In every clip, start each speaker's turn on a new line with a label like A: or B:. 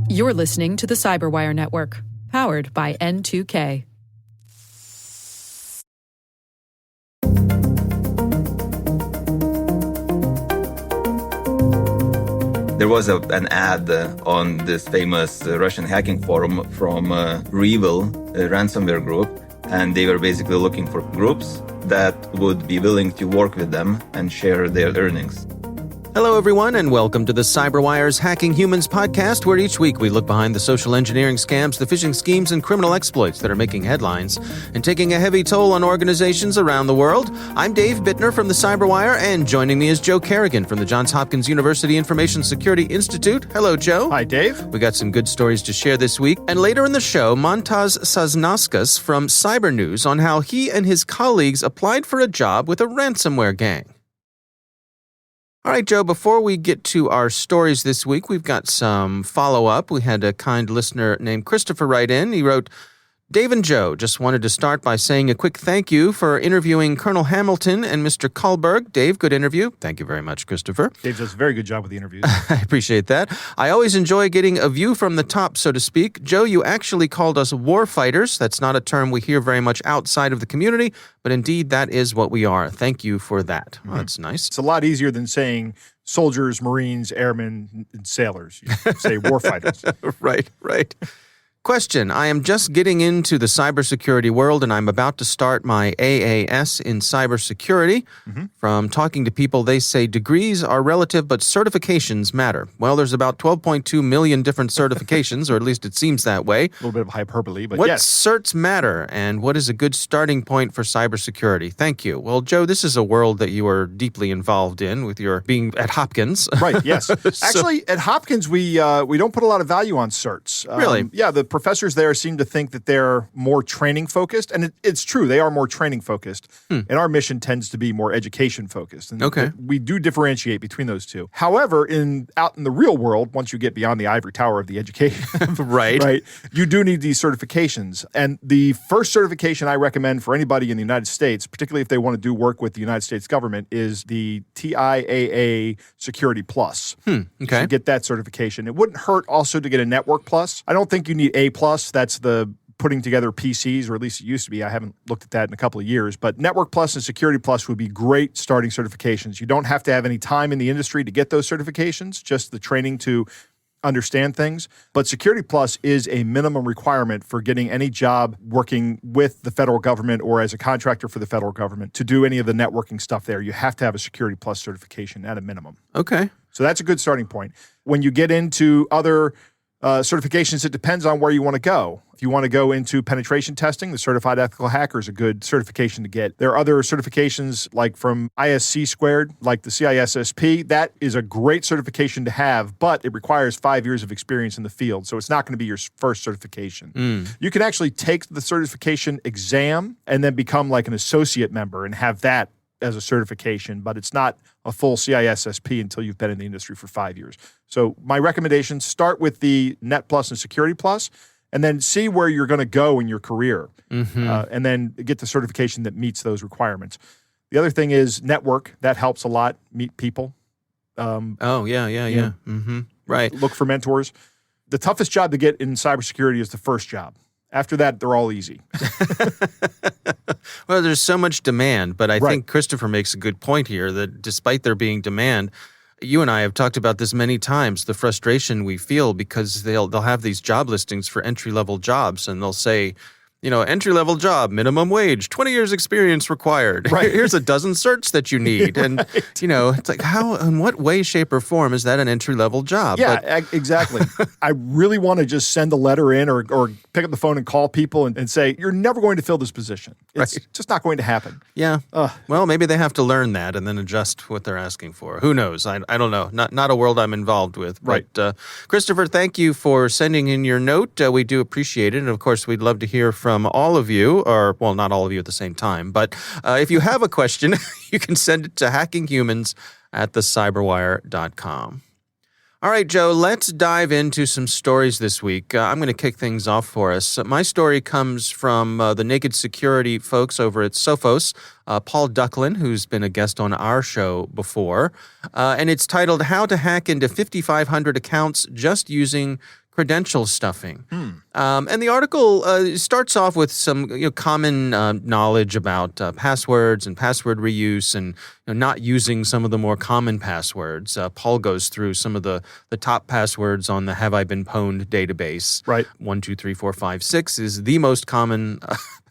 A: You're listening to the Cyberwire Network, powered by N2K.
B: There was an ad on this famous Russian hacking forum from Revil, a ransomware group, and they were basically looking for groups that would be willing to work with them and share their earnings.
C: Hello, everyone, and welcome to the CyberWire's Hacking Humans podcast, where each week we look behind the social engineering scams, the phishing schemes, and criminal exploits that are making headlines and taking a heavy toll on organizations around the world. I'm Dave Bittner from the CyberWire, and joining me is Joe Kerrigan from the Johns Hopkins University Information Security Institute. Hello, Joe.
D: Hi, Dave.
C: We got some good stories to share this week. And later in the show, Montaz Sasnauskas from Cyber News on how he and his colleagues applied for a job with a ransomware gang. All right, Joe, before we get to our stories this week, we've got some follow-up. We had a kind listener named Christopher write in. He wrote, Dave and Joe, just wanted to start by saying a quick thank you for interviewing Colonel Hamilton and Mr. Kullberg. Dave, good interview. Thank you very much, Christopher.
D: Dave does a very good job with the interviews.
C: I appreciate that. I always enjoy getting a view from the top, so to speak. Joe, you actually called us war fighters. That's not a term we hear very much outside of the community, but indeed that is what we are. Thank you for that. Well, that's nice.
D: It's a lot easier than saying soldiers, Marines, airmen, and sailors. You say war fighters.
C: Right. Question. I am just getting into the cybersecurity world, and I'm about to start my AAS in cybersecurity. From talking to people, they say degrees are relative, but certifications matter. Well, there's about 12.2 million different certifications, or at least it seems that way.
D: A little bit of hyperbole, but
C: what
D: yes.
C: certs matter, and what is a good starting point for cybersecurity? Thank you. Well, Joe, this is a world that you are deeply involved in with your being at Hopkins.
D: Right, yes. Actually, at Hopkins, we don't put a lot of value on certs.
C: Really?
D: Yeah, the professors there seem to think that they're more training-focused, and it's true, they are more training-focused, and our mission tends to be more education-focused. And
C: okay.
D: We do differentiate between those two. However, out in the real world, once you get beyond the ivory tower of the education, right, you do need these certifications. And the first certification I recommend for anybody in the United States, particularly if they want to do work with the United States government, is the TIAA Security Plus.
C: Okay.
D: You should get that certification. It wouldn't hurt also to get a Network Plus. I don't think you need A+. That's the putting together PCs, or at least it used to be. I haven't looked at that in a couple of years. But Network Plus and Security Plus would be great starting certifications. You don't have to have any time in the industry to get those certifications, just the training to understand things. But Security Plus is a minimum requirement for getting any job working with the federal government or as a contractor for the federal government to do any of the networking stuff there. You have to have a Security Plus certification at a minimum.
C: Okay.
D: So that's a good starting point. When you get into other certifications, it depends on where you want to go. If you want to go into penetration testing, the Certified Ethical Hacker is a good certification to get. There are other certifications like from ISC Squared, like the CISSP. That is a great certification to have, but it requires 5 years of experience in the field, so it's not going to be your first certification. You can actually take the certification exam and then become like an associate member and have that as a certification, but it's not a full CISSP until you've been in the industry for 5 years. So my recommendation, start with the Net Plus and Security Plus, and then see where you're going to go in your career, and then get the certification that meets those requirements. The other thing is network. That helps a lot, meet people. Right. Look for mentors. The toughest job to get in cybersecurity is the first job. After that, they're all easy.
C: Well, there's so much demand, but I think Christopher makes a good point here that despite there being demand, you and I have talked about this many times, the frustration we feel because they'll have these job listings for entry-level jobs, and they'll say, entry-level job, minimum wage, 20 years experience required.
D: Right.
C: Here's a dozen certs that you need. And, it's like, how, in what way, shape, or form is that an entry-level job?
D: Yeah, exactly. I really want to just send a letter in or pick up the phone and call people and say, you're never going to fill this position. It's just not going to happen.
C: Yeah. Well, maybe they have to learn that and then adjust what they're asking for. Who knows? I don't know. Not a world I'm involved with. But, Christopher, thank you for sending in your note. We do appreciate it. And, of course, we'd love to hear from all of you, or, well, not all of you at the same time. But if you have a question, you can send it to hackinghumans@thecyberwire.com. All right, Joe, let's dive into some stories this week. I'm going to kick things off for us. My story comes from the Naked Security folks over at Sophos, Paul Ducklin, who's been a guest on our show before. And it's titled, How to Hack into 5,500 Accounts Just Using Credential Stuffing. And the article starts off with some common knowledge about passwords and password reuse and not using some of the more common passwords. Paul goes through some of the top passwords on the Have I Been Pwned database.
D: Right.
C: 1, 2, 3, 4, 5, 6 is the most common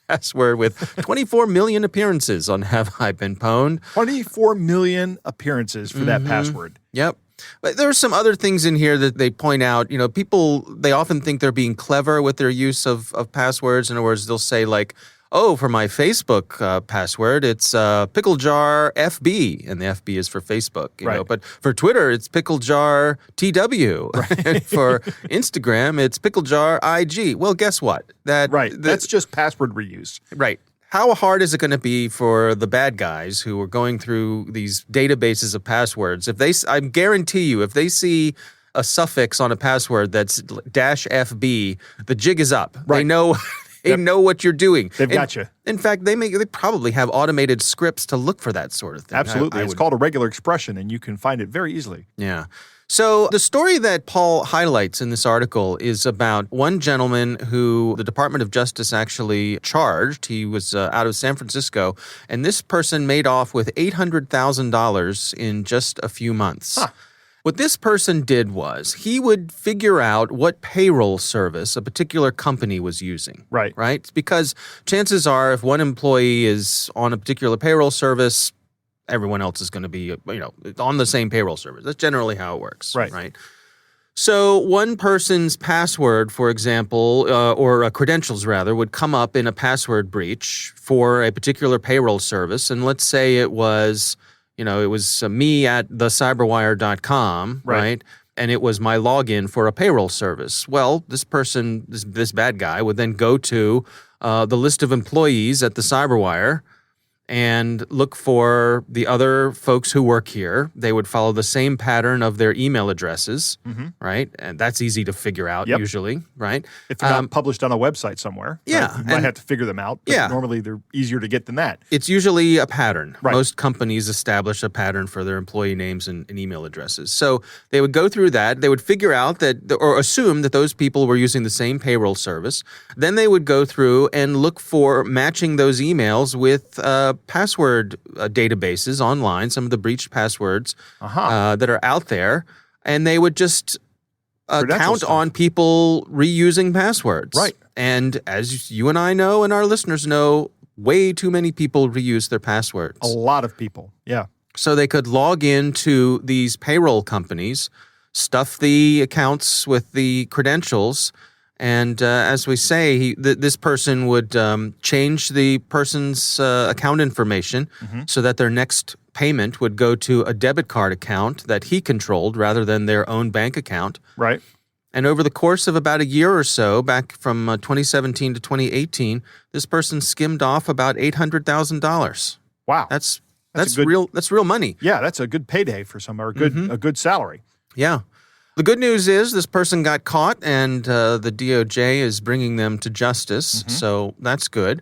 C: password with 24 million appearances on Have I Been Pwned.
D: 24 million appearances for that password.
C: Yep. But there are some other things in here that they point out. People, they often think they're being clever with their use of passwords. In other words, they'll say like, oh, for my Facebook password, it's picklejar FB, and the FB is for Facebook. You know? But for Twitter, it's picklejar TW. Right. And for Instagram, it's picklejar IG. Well, guess what?
D: That's just password reuse.
C: Right. How hard is it going to be for the bad guys who are going through these databases of passwords? I guarantee you, if they see a suffix on a password that's -FB, the jig is up.
D: Right.
C: They know. They know what you're doing.
D: They've got you.
C: In fact, they probably have automated scripts to look for that sort of thing.
D: Absolutely. It's called a regular expression, and you can find it very easily.
C: Yeah. So the story that Paul highlights in this article is about one gentleman who the Department of Justice actually charged. He was out of San Francisco, and this person made off with $800,000 in just a few months. Huh. What this person did was he would figure out what payroll service a particular company was using.
D: Right.
C: Right? Because chances are if one employee is on a particular payroll service, everyone else is going to be, on the same payroll service. That's generally how it works. Right. So one person's password, for example, or credentials rather, would come up in a password breach for a particular payroll service. And let's say it was, me at thecyberwire.com, right? And it was my login for a payroll service. Well, this person, this bad guy, would then go to the list of employees at the Cyberwire and look for the other folks who work here. They would follow the same pattern of their email addresses, right? And that's easy to figure out usually, right?
D: If they're not published on a website somewhere, you might have to figure them out. But normally they're easier to get than that.
C: It's usually a pattern.
D: Right.
C: Most companies establish a pattern for their employee names and email addresses. So they would go through that. They would figure out that, or assume that those people were using the same payroll service. Then they would go through and look for matching those emails with password databases online, some of the breached passwords that are out there, and they would just count on people reusing passwords.
D: Right.
C: And as you and I know and our listeners know, way too many people reuse their passwords.
D: A lot of people, yeah.
C: So they could log into these payroll companies, stuff the accounts with the credentials, and as we say, this person would change the person's account information so that their next payment would go to a debit card account that he controlled rather than their own bank account.
D: Right.
C: And over the course of about a year or so, back from 2017 to 2018, this person skimmed off about $800,000.
D: Wow.
C: That's real money.
D: Yeah, that's a good payday for some, or a good salary.
C: Yeah. The good news is this person got caught, and the DOJ is bringing them to justice, so that's good.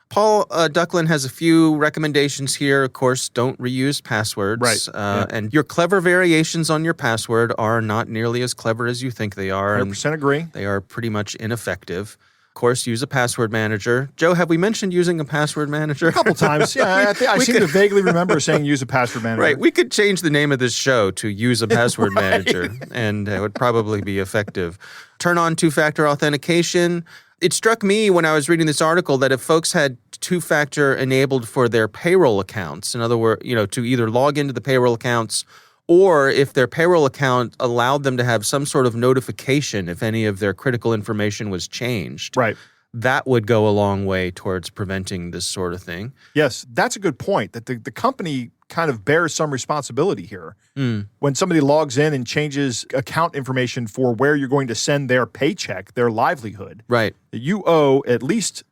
C: Paul Ducklin has a few recommendations here. Of course, don't reuse passwords.
D: Right.
C: And your clever variations on your password are not nearly as clever as you think they are.
D: 100% agree.
C: They are pretty much ineffective. Of course, use a password manager. Joe, have we mentioned using a password manager?
D: A couple times. Yeah, I seem to vaguely remember saying use a password manager.
C: Right. We could change the name of this show to Use a Password Manager, and it would probably be effective. Turn on two-factor authentication. It struck me when I was reading this article that if folks had two-factor enabled for their payroll accounts, in other words, to either log into the payroll accounts or if their payroll account allowed them to have some sort of notification if any of their critical information was changed.
D: Right.
C: That would go a long way towards preventing this sort of thing.
D: Yes, that's a good point, that the company kind of bears some responsibility here. When somebody logs in and changes account information for where you're going to send their paycheck, their livelihood,
C: right,
D: you owe at least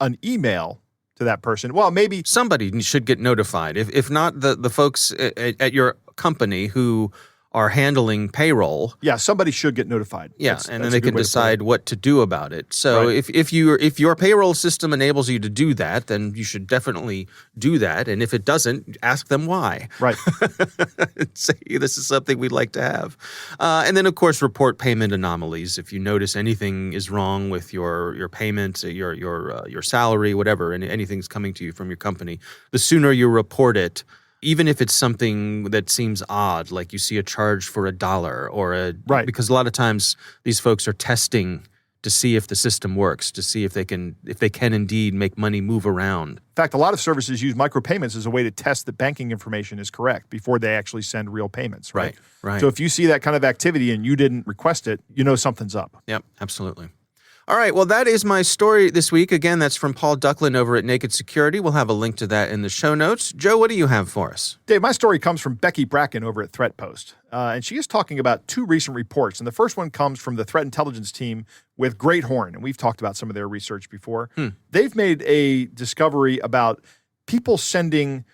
D: an email to that person. Well, maybe
C: somebody should get notified. If not the folks at your company who are handling payroll.
D: Yeah, somebody should get notified.
C: Yeah, and then they can decide
D: it.
C: what to do about it. So
D: Right.
C: if your payroll system enables you to do that, then you should definitely do that. And if it doesn't, ask them why.
D: Right.
C: Say this is something we'd like to have. And then, of course, report payment anomalies. If you notice anything is wrong with your payment, your salary, whatever, and anything's coming to you from your company, the sooner you report it, even if it's something that seems odd, like you see a charge for $1 or
D: Right.
C: because a lot of times these folks are testing to see if the system works, to see if they can indeed make money move around.
D: In fact, a lot of services use micropayments as a way to test that banking information is correct before they actually send real payments. Right.
C: Right.
D: So if you see that kind of activity and you didn't request it, you know something's up.
C: Yep, absolutely. All right, well, that is my story this week. Again, that's from Paul Ducklin over at Naked Security. We'll have a link to that in the show notes. Joe, what do you have for us?
D: Dave, my story comes from Becky Bracken over at ThreatPost, and she is talking about 2 recent reports. And the first one comes from the threat intelligence team with Great Horn, and we've talked about some of their research before. They've made a discovery about people sending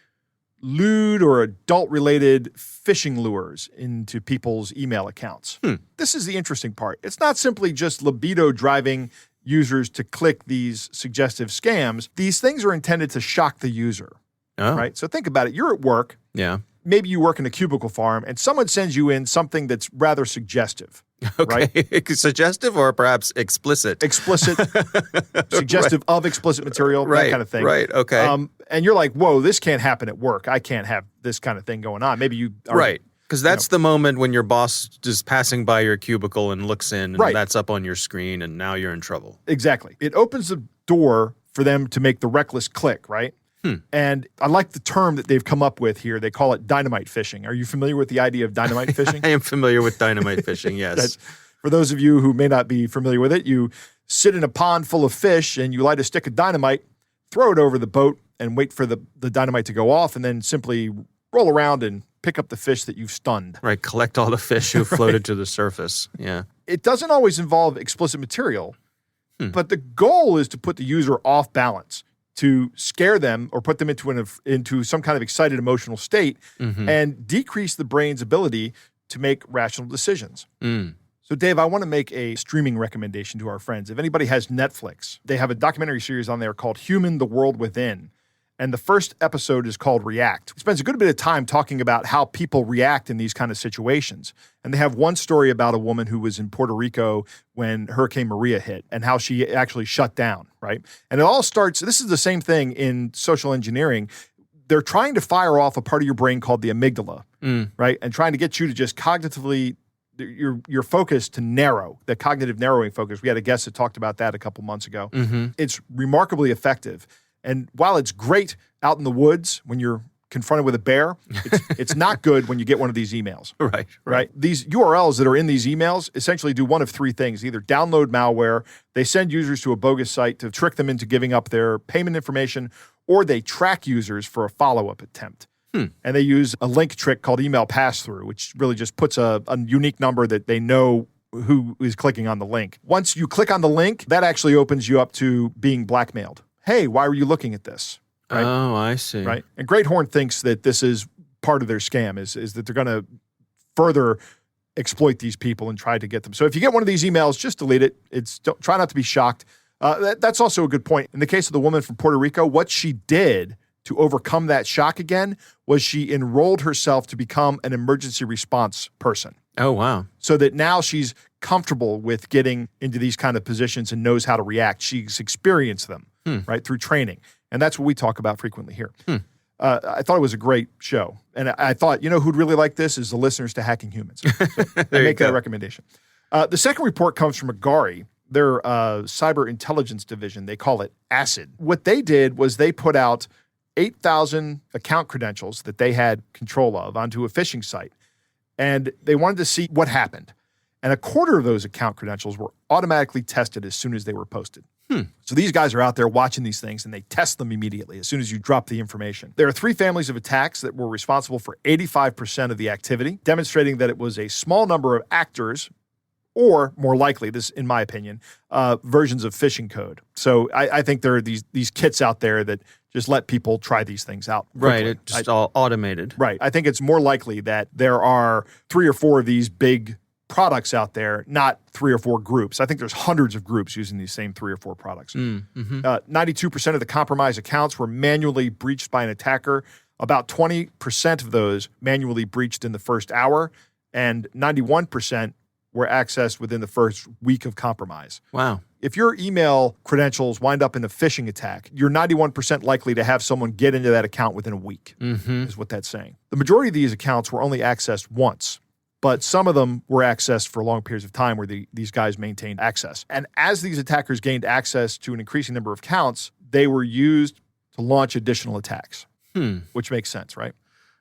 D: lewd or adult-related phishing lures into people's email accounts. This is the interesting part. It's not simply just libido driving users to click these suggestive scams. These things are intended to shock the user, right? So think about it. You're at work.
C: Yeah.
D: Maybe you work in a cubicle farm, and someone sends you in something that's rather suggestive.
C: Okay.
D: Right?
C: Suggestive or perhaps explicit?
D: Explicit, suggestive of explicit material, that kind of thing.
C: Right, okay.
D: And you're like, whoa, this can't happen at work. I can't have this kind of thing going on. Maybe you are,
C: right. Because that's the moment when your boss is passing by your cubicle and looks in, and that's up on your screen, and now you're in trouble.
D: Exactly. It opens the door for them to make the reckless click, right? And I like the term that they've come up with here. They call it dynamite phishing. Are you familiar with the idea of dynamite phishing?
C: I am familiar with dynamite phishing, yes.
D: For those of you who may not be familiar with it, you sit in a pond full of fish and you light a stick of dynamite, throw it over the boat, and wait for the dynamite to go off, and then simply roll around and pick up the fish that you've stunned.
C: Right, collect all the fish who floated to the surface. Yeah.
D: It doesn't always involve explicit material, but the goal is to put the user off balance, to scare them or put them into some kind of excited emotional state and decrease the brain's ability to make rational decisions. So, Dave, I want to make a streaming recommendation to our friends. If anybody has Netflix, they have a documentary series on there called Human: The World Within. And the first episode is called React. It spends a good bit of time talking about how people react in these kind of situations. And they have one story about a woman who was in Puerto Rico when Hurricane Maria hit and how she actually shut down, right? And it all starts, this is the same thing in social engineering. They're trying to fire off a part of your brain called the amygdala, right? And trying to get you to just cognitively, your focus to narrow, the cognitive narrowing focus. We had a guest that talked about that a couple months ago. It's remarkably effective. And while it's great out in the woods when you're confronted with a bear, it's not good when you get one of these emails. Right. These URLs that are in these emails essentially do one of 3 things. Either download malware, they send users to a bogus site to trick them into giving up their payment information, or they track users for a follow-up attempt. And they use a link trick called email pass-through, which really just puts a unique number that they know who is clicking on the link. Once you click on the link, that actually opens you up to being blackmailed. Hey, why were you looking at this? Right?
C: Oh, I see.
D: Right. And Great Horn thinks that this is part of their scam, is that they're going to further exploit these people and try to get them. So if you get one of these emails, just delete it. Try not to be shocked. That's also a good point. In the case of the woman from Puerto Rico, what she did to overcome that shock again was she enrolled herself to become an emergency response person.
C: Oh, wow.
D: So that now she's comfortable with getting into these kind of positions and knows how to react. She's experienced them, right, through training. And that's what we talk about frequently here. I thought it was a great show. And I thought, who'd really like this is the listeners to Hacking Humans. So I make that recommendation. The second report comes from Agari, their cyber intelligence division. They call it ACID. What they did was they put out 8,000 account credentials that they had control of onto a phishing site. And they wanted to see what happened. And a quarter of those account credentials were automatically tested as soon as they were posted. So these guys are out there watching these things and they test them immediately as soon as you drop the information. There are 3 families of attacks that were responsible for 85% of the activity, demonstrating that it was a small number of actors, or more likely, this in my opinion, versions of phishing code. So I think there are these kits out there that just let people try these things out quickly.
C: Right, it's just all automated.
D: Right. I think it's more likely that there are 3 or 4 of these big products out there, not 3 or 4 groups. I think there's hundreds of groups using these same 3 or 4 products. 92% of the compromised accounts were manually breached by an attacker. About 20% of those manually breached in the first hour, and 91% were accessed within the first week of compromise.
C: Wow.
D: If your email credentials wind up in a phishing attack, you're 91% likely to have someone get into that account within a week, is what that's saying. The majority of these accounts were only accessed once, but some of them were accessed for long periods of time where these guys maintained access. And as these attackers gained access to an increasing number of accounts, they were used to launch additional attacks, which makes sense, right?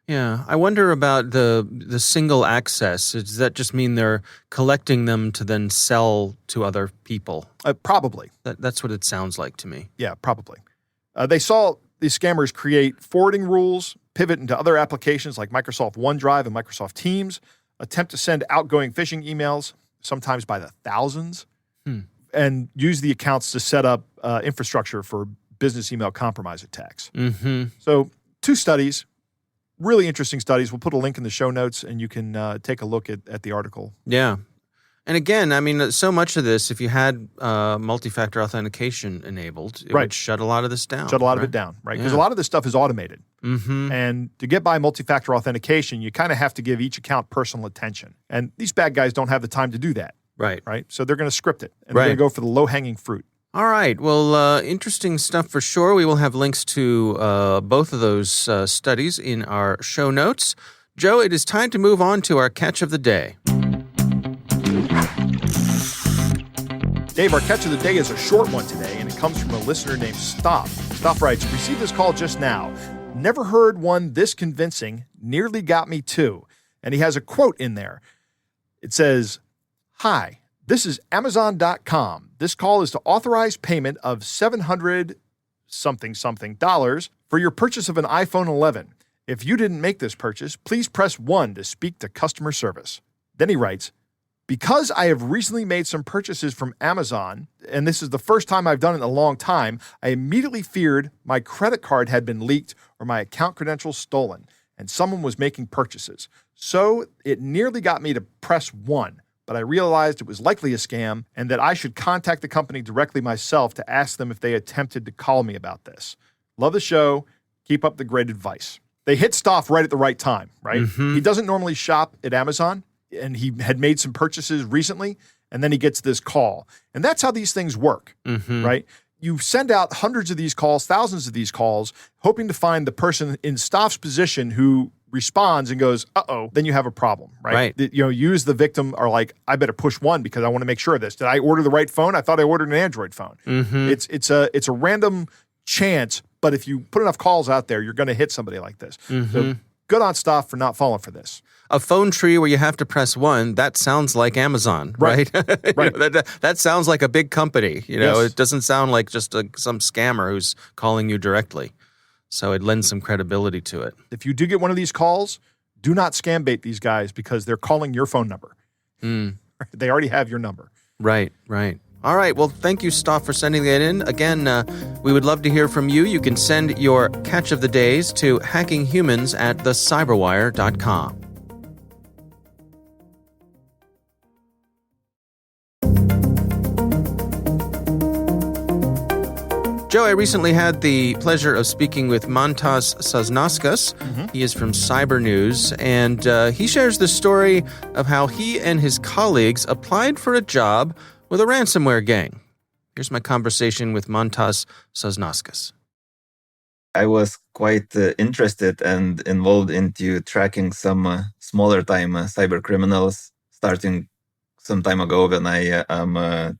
C: Yeah, I wonder about the single access. Does that just mean they're collecting them to then sell to other people?
D: Probably.
C: That's what it sounds like to me.
D: Yeah, probably. They saw these scammers create forwarding rules, pivot into other applications like Microsoft OneDrive and Microsoft Teams, attempt to send outgoing phishing emails, sometimes by the thousands, and use the accounts to set up infrastructure for business email compromise attacks. So 2 studies. Really interesting studies. We'll put a link in the show notes, and you can take a look at the article.
C: Yeah. And again, I mean, so much of this, if you had multi-factor authentication enabled, it would shut a lot of this down.
D: Shut a lot of it down, right? Because a lot of this stuff is automated. And to get by multi-factor authentication, you kind of have to give each account personal attention. And these bad guys don't have the time to do that.
C: Right.
D: So they're going to script it, and they're going to go for the low-hanging fruit.
C: All right. Well, interesting stuff for sure. We will have links to both of those studies in our show notes. Joe, it is time to move on to our catch of the day.
D: Dave, our catch of the day is a short one today, and it comes from a listener named Stop. Stop writes, received this call just now. Never heard one this convincing. Nearly got me too. And he has a quote in there. It says, "Hi, this is Amazon.com. This call is to authorize payment of $700 something for your purchase of an iPhone 11. If you didn't make this purchase, please press 1 to speak to customer service." Then he writes, "Because I have recently made some purchases from Amazon, and this is the first time I've done it in a long time, I immediately feared my credit card had been leaked or my account credentials stolen, and someone was making purchases. So it nearly got me to press 1. But I realized it was likely a scam and that I should contact the company directly myself to ask them if they attempted to call me about this. Love the show. Keep up the great advice." They hit Stoff right at the right time, right? He doesn't normally shop at Amazon, and he had made some purchases recently, and then he gets this call. And that's how these things work, right? You send out hundreds of these calls, thousands of these calls, hoping to find the person in Stoff's position who responds and goes, uh-oh, then you have a problem, right? You as the victim are like, I better push 1 because I want to make sure of this. Did I order the right phone? I thought I ordered an Android phone. It's a random chance, but if you put enough calls out there, you're going to hit somebody like this. So good on Stoff for not falling for this.
C: A phone tree where you have to press 1, that sounds like Amazon, right?
D: Right.
C: That sounds like a big company.
D: Yes.
C: It doesn't sound like just some scammer who's calling you directly. So it lends some credibility to it.
D: If you do get one of these calls, do not scam bait these guys because they're calling your phone number. They already have your number.
C: Right. All right. Well, thank you, Stoff, for sending that in. Again, we would love to hear from you. You can send your catch of the days to hackinghumans@thecyberwire.com. Joe, I recently had the pleasure of speaking with Montas Sosnauskas. He is from Cyber News, and he shares the story of how he and his colleagues applied for a job with a ransomware gang. Here's my conversation with Montas Sosnauskas.
B: I was quite interested and involved into tracking some smaller time cyber criminals, starting some time ago when I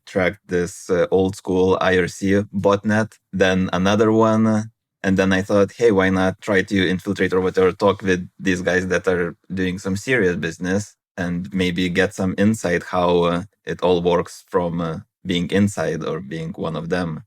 B: tracked this old school IRC botnet, then another one. And then I thought, hey, why not try to infiltrate or whatever, talk with these guys that are doing some serious business and maybe get some insight how it all works from being inside or being one of them.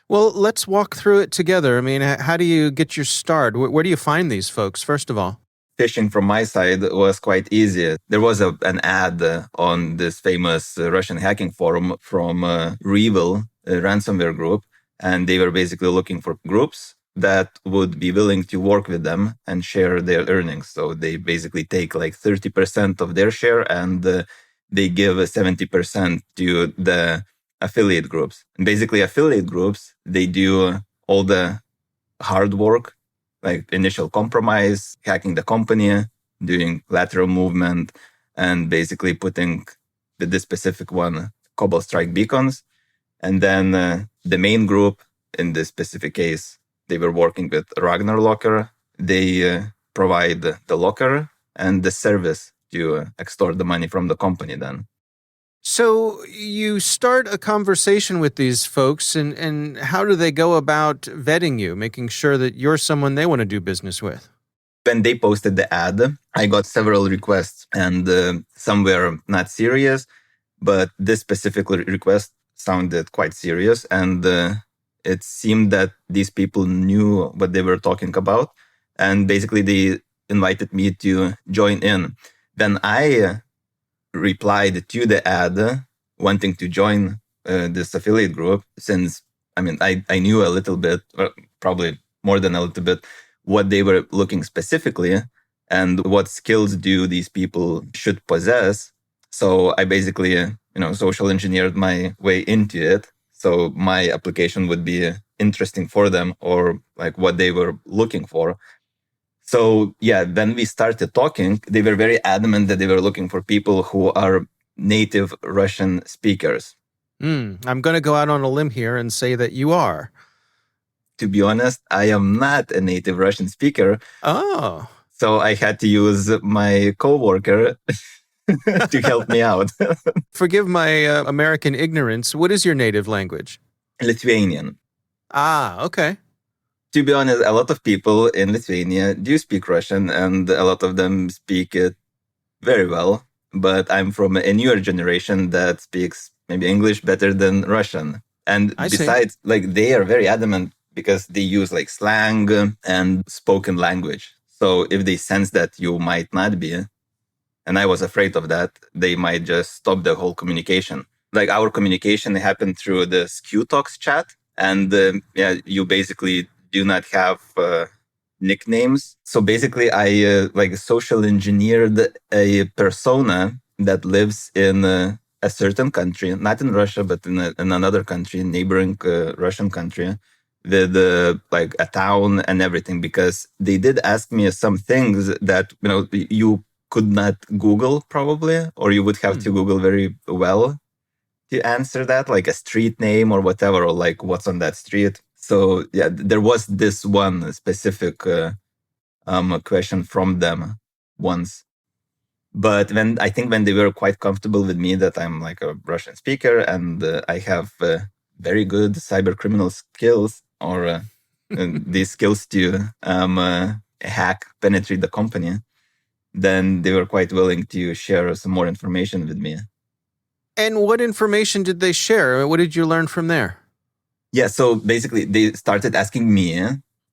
C: Well, let's walk through it together. I mean, how do you get your start? Where do you find these folks, first of all?
B: Phishing from my side was quite easy. There was an ad on this famous Russian hacking forum from REvil, a ransomware group, and they were basically looking for groups that would be willing to work with them and share their earnings. So they basically take like 30% of their share and they give 70% to the affiliate groups. And basically affiliate groups, they do all the hard work, like initial compromise, hacking the company, doing lateral movement, and basically putting with this specific one, Cobalt Strike beacons. And then the main group, in this specific case, they were working with Ragnar Locker. They provide the locker and the service to extort the money from the company then.
C: So you start a conversation with these folks, and how do they go about vetting you, making sure that you're someone they want to do business with?
B: When they posted the ad, I got several requests, and some were not serious, but this specific request sounded quite serious, and it seemed that these people knew what they were talking about, and basically they invited me to join in. Then I replied to the ad wanting to join this affiliate group, since I knew a little bit, or probably more than a little bit, what they were looking specifically and what skills do these people should possess. So I basically social engineered my way into it, so my application would be interesting for them, or like what they were looking for. So yeah, when we started talking, they were very adamant that they were looking for people who are native Russian speakers.
C: I'm going to go out on a limb here and say that you are.
B: To be honest, I am not a native Russian speaker.
C: Oh.
B: So I had to use my coworker to help me out.
C: Forgive my American ignorance. What is your native language?
B: Lithuanian.
C: Ah, okay.
B: To be honest, a lot of people in Lithuania do speak Russian, and a lot of them speak it very well. But I'm from a newer generation that speaks maybe English better than Russian. And besides, like, they are very adamant because they use like slang and spoken language. So if they sense that you might not be, and I was afraid of that, they might just stop the whole communication. Like our communication happened through the Q Talks chat. And you basically do not have nicknames. So basically I social engineered a persona that lives in a certain country, not in Russia, but in another country, neighboring Russian country, with like a town and everything, because they did ask me some things that you could not Google probably, or you would have to Google very well to answer that, like a street name or whatever, or like what's on that street. So yeah, there was this one specific question from them once. But when they were quite comfortable with me that I'm like a Russian speaker and I have very good cyber criminal skills, or these skills to hack, penetrate the company, then they were quite willing to share some more information with me.
C: And what information did they share? What did you learn from there?
B: Yeah, so basically they started asking me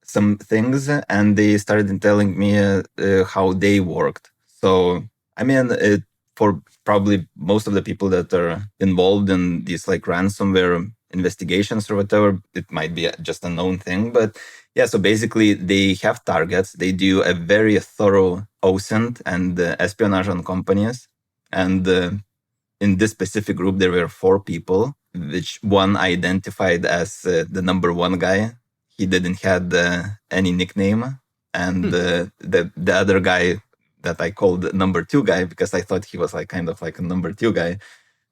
B: some things, and they started telling me how they worked. So, for probably most of the people that are involved in these like ransomware investigations or whatever, it might be just a known thing. But yeah, so basically they have targets. They do a very thorough OSINT and espionage on companies. And in this specific group, there were 4 people, which one identified as the number 1 guy. He didn't have any nickname. And the other guy that I called number 2 guy, because I thought he was like kind of like a number 2 guy.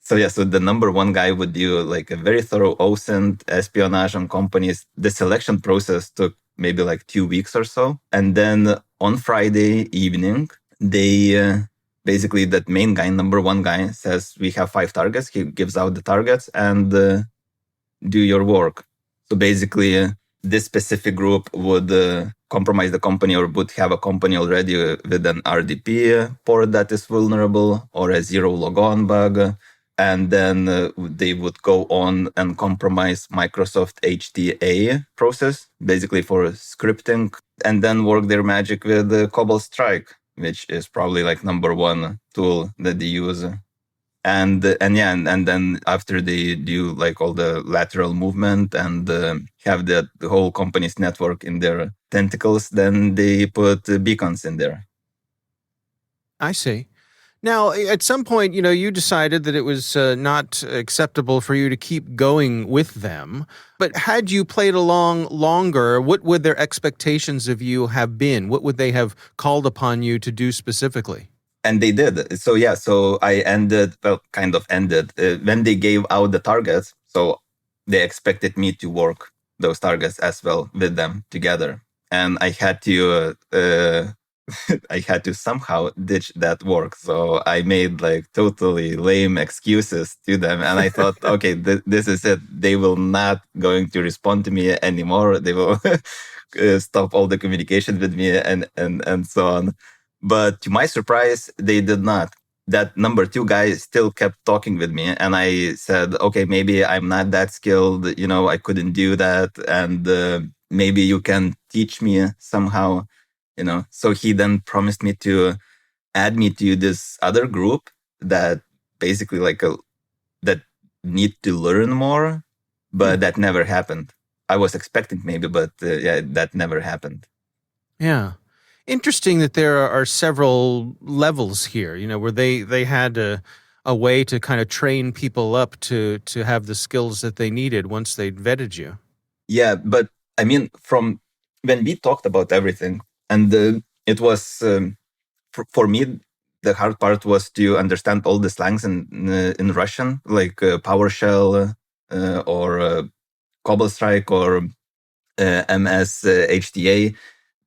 B: So yeah, so the number 1 guy would do like a very thorough OSINT, espionage on companies. The selection process took maybe like 2 weeks or so. And then on Friday evening, they... basically, that main guy, number 1 guy, says, we have 5 targets. He gives out the targets and do your work. So basically, this specific group would compromise the company, or would have a company already with an RDP port that is vulnerable, or a zero logon bug. And then they would go on and compromise Microsoft HTA process, basically for scripting, and then work their magic with Cobalt Strike, which is probably like number 1 tool that they use. And then after they do like all the lateral movement and have the whole company's network in their tentacles, then they put beacons in there.
C: I see. Now, at some point, you decided that it was not acceptable for you to keep going with them. But had you played along longer, what would their expectations of you have been? What would they have called upon you to do specifically?
B: And they did. So I kind of ended when they gave out the targets. So they expected me to work those targets as well with them together. And I had to I had to somehow ditch that work. So I made like totally lame excuses to them. And I thought, okay, this is it. They will not going to respond to me anymore. They will stop all the communication with me and so on. But to my surprise, they did not. That number 2 guy still kept talking with me. And I said, okay, maybe I'm not that skilled. I couldn't do that. And maybe you can teach me somehow. So he then promised me to add me to this other group that basically that need to learn more, but that never happened. I was expecting maybe, but that never happened.
C: Yeah. Interesting that there are several levels here, where they had a way to kind of train people up to have the skills that they needed once they'd vetted you.
B: Yeah, but I mean, from when we talked about everything, and it was, for me, the hard part was to understand all the slangs in Russian, like PowerShell or Cobblestrike or MS HTA.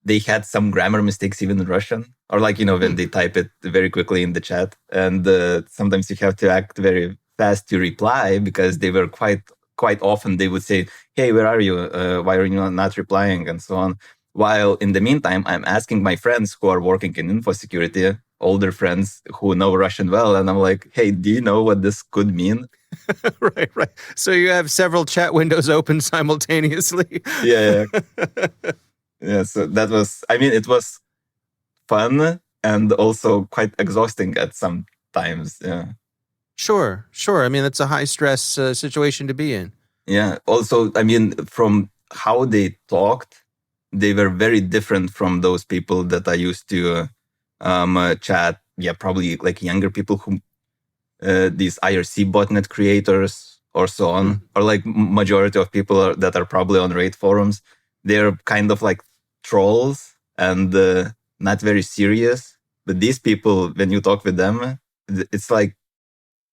B: They had some grammar mistakes even in Russian, or when they type it very quickly in the chat. And sometimes you have to act very fast to reply because they were quite often they would say, hey, where are you? Why are you not replying? And so on. While in the meantime, I'm asking my friends who are working in info security, older friends who know Russian well. And I'm like, hey, do you know what this could mean?
C: Right. So you have several chat windows open simultaneously.
B: Yeah. Yeah, so that was, it was fun and also quite exhausting at some times. Yeah.
C: Sure. That's a high stress situation to be in.
B: Yeah. Also, from how they talked, they were very different from those people that I used to chat. Yeah, probably like younger people who, these IRC botnet creators or so on, or like majority of people that are probably on raid forums. They're kind of like trolls and not very serious. But these people, when you talk with them, it's like,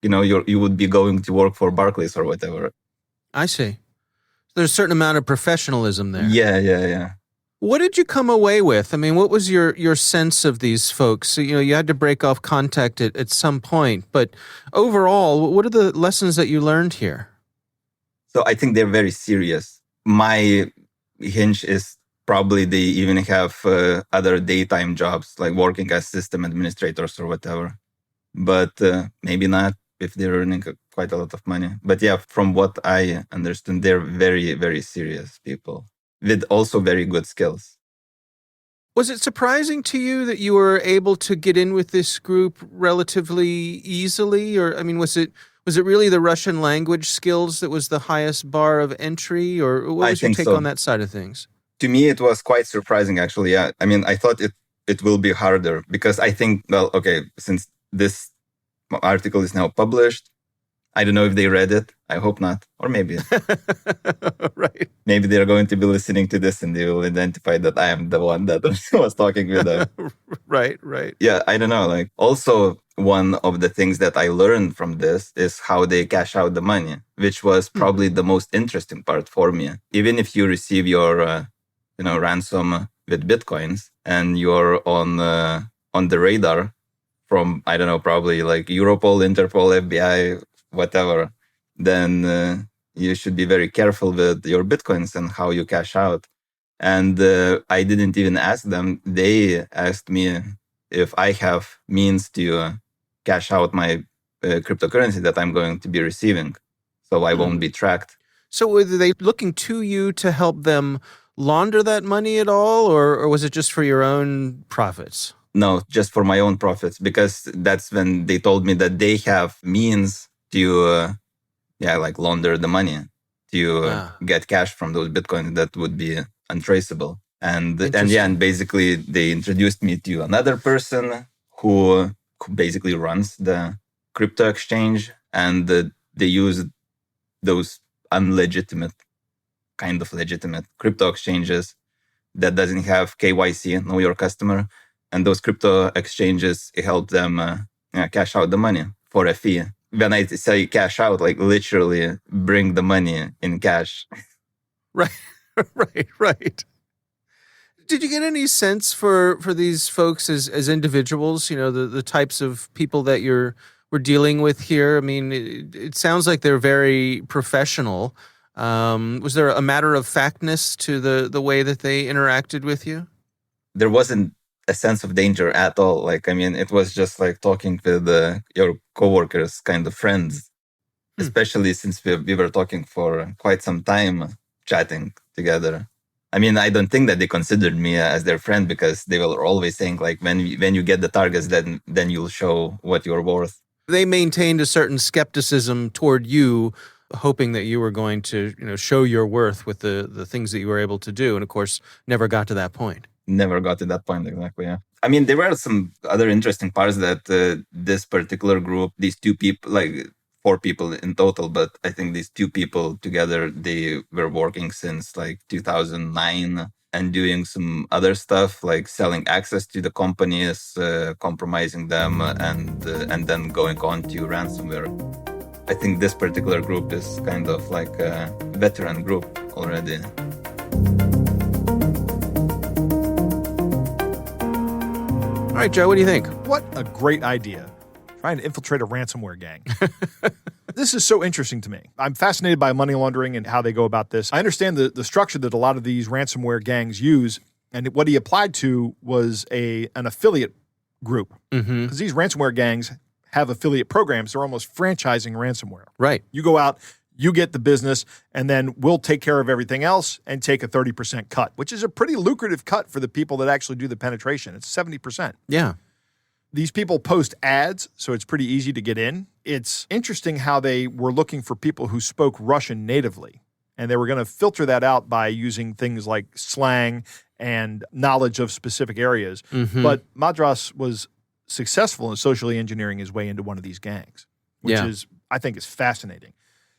B: you would be going to work for Barclays or whatever.
C: I see. There's a certain amount of professionalism there.
B: Yeah.
C: What did you come away with? What was your sense of these folks? So, you had to break off contact at some point, but overall, what are the lessons that you learned here?
B: So I think they're very serious. My hinge is probably they even have other daytime jobs, like working as system administrators or whatever. But maybe not if they're earning quite a lot of money. But yeah, from what I understand, they're very, very serious people with also very good skills.
C: Was it surprising to you that you were able to get in with this group relatively easily? Or, was it really the Russian language skills that was the highest bar of entry? Or what was your take on that side of things?
B: To me, it was quite surprising, actually. Yeah. I thought it will be harder because I think, well, okay, since this article is now published, I don't know if they read it. I hope not. Or maybe.
C: Right.
B: Maybe they're going to be listening to this and they will identify that I am the one that was talking with them.
C: Right.
B: Yeah, I don't know. Like, also, one of the things that I learned from this is how they cash out the money, which was probably the most interesting part for me. Even if you receive your, ransom with Bitcoins and you're on the radar from, I don't know, probably like Europol, Interpol, FBI, whatever, then you should be very careful with your Bitcoins and how you cash out. And I didn't even ask them. They asked me if I have means to cash out my cryptocurrency that I'm going to be receiving, so I won't be tracked.
C: So were they looking to you to help them launder that money at all, or was it just for your own profits?
B: No, just for my own profits, because that's when they told me that they have means to, launder the money, to get cash from those Bitcoins that would be untraceable. And basically they introduced me to another person who basically runs the crypto exchange, and they use those unlegitimate, kind of legitimate crypto exchanges that doesn't have KYC, know your customer. And those crypto exchanges help them cash out the money for a fee. When I say cash out, like literally bring the money in cash.
C: Right. Did you get any sense for these folks as individuals, the types of people that we're dealing with here? I mean, it sounds like they're very professional. Was there a matter of factness to the way that they interacted with you?
B: There wasn't a sense of danger at all. It was just like talking with your coworkers, kind of friends, especially since we were talking for quite some time, chatting together. I don't think that they considered me as their friend, because they were always saying like, when you get the targets, then you'll show what you're worth.
C: They maintained a certain skepticism toward you, hoping that you were going to, show your worth with the things that you were able to do. And of course, never got to that point.
B: Never got to that point, exactly, yeah. There were some other interesting parts that this particular group, these two people, like 4 people in total, but I think these 2 people together, they were working since like 2009 and doing some other stuff, like selling access to the companies, compromising them, and then going on to ransomware. I think this particular group is kind of like a veteran group already.
C: All right, Joe, what do you think?
D: What a great idea. Trying to infiltrate a ransomware gang. This is so interesting to me. I'm fascinated by money laundering and how they go about this. I understand the structure that a lot of these ransomware gangs use, and what he applied to was an affiliate group. Because these ransomware gangs have affiliate programs. They're almost franchising ransomware.
C: Right.
D: You go out, you get the business, and then we'll take care of everything else and take a 30% cut, which is a pretty lucrative cut for the people that actually do the penetration. It's 70%.
C: Yeah.
D: These people post ads, so it's pretty easy to get in. It's interesting how they were looking for people who spoke Russian natively, and they were going to filter that out by using things like slang and knowledge of specific areas. But Madras was successful in socially engineering his way into one of these gangs, which I think is fascinating.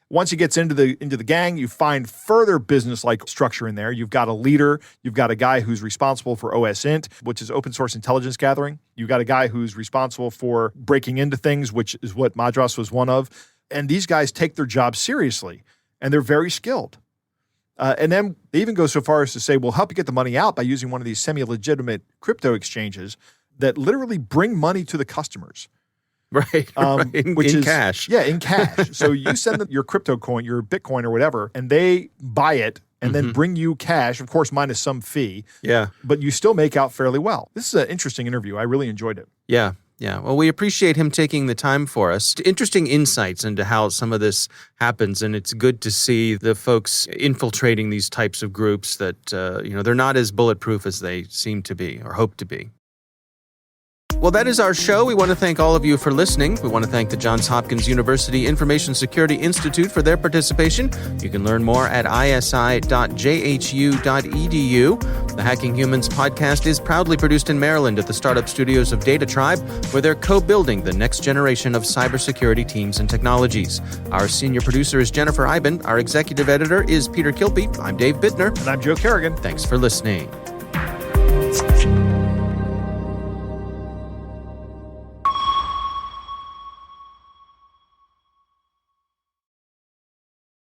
D: Once he gets into the gang, you find further business-like structure in there. You've got a leader. You've got a guy who's responsible for OSINT, which is open source intelligence gathering. You've got a guy who's responsible for breaking into things, which is what Madras was one of. And these guys take their job seriously, and they're very skilled. And then they even go so far as to say, we'll help you get the money out by using one of these semi-legitimate crypto exchanges that literally bring money to the customers.
C: Right.
D: Which is
C: cash.
D: Yeah, in cash. So you send them your crypto coin, your Bitcoin or whatever, and they buy it and then bring you cash, of course, minus some fee.
C: Yeah.
D: But you still make out fairly well. This is an interesting interview. I really enjoyed it.
C: Yeah. Well, we appreciate him taking the time for us. Interesting insights into how some of this happens, and it's good to see the folks infiltrating these types of groups that, they're not as bulletproof as they seem to be or hope to be. Well, that is our show. We want to thank all of you for listening. We want to thank the Johns Hopkins University Information Security Institute for their participation. You can learn more at isi.jhu.edu. The Hacking Humans podcast is proudly produced in Maryland at the startup studios of Data Tribe, where they're co-building the next generation of cybersecurity teams and technologies. Our senior producer is Jennifer Iben. Our executive editor is Peter Kilpe. I'm Dave Bittner.
D: And I'm Joe Kerrigan.
C: Thanks for listening.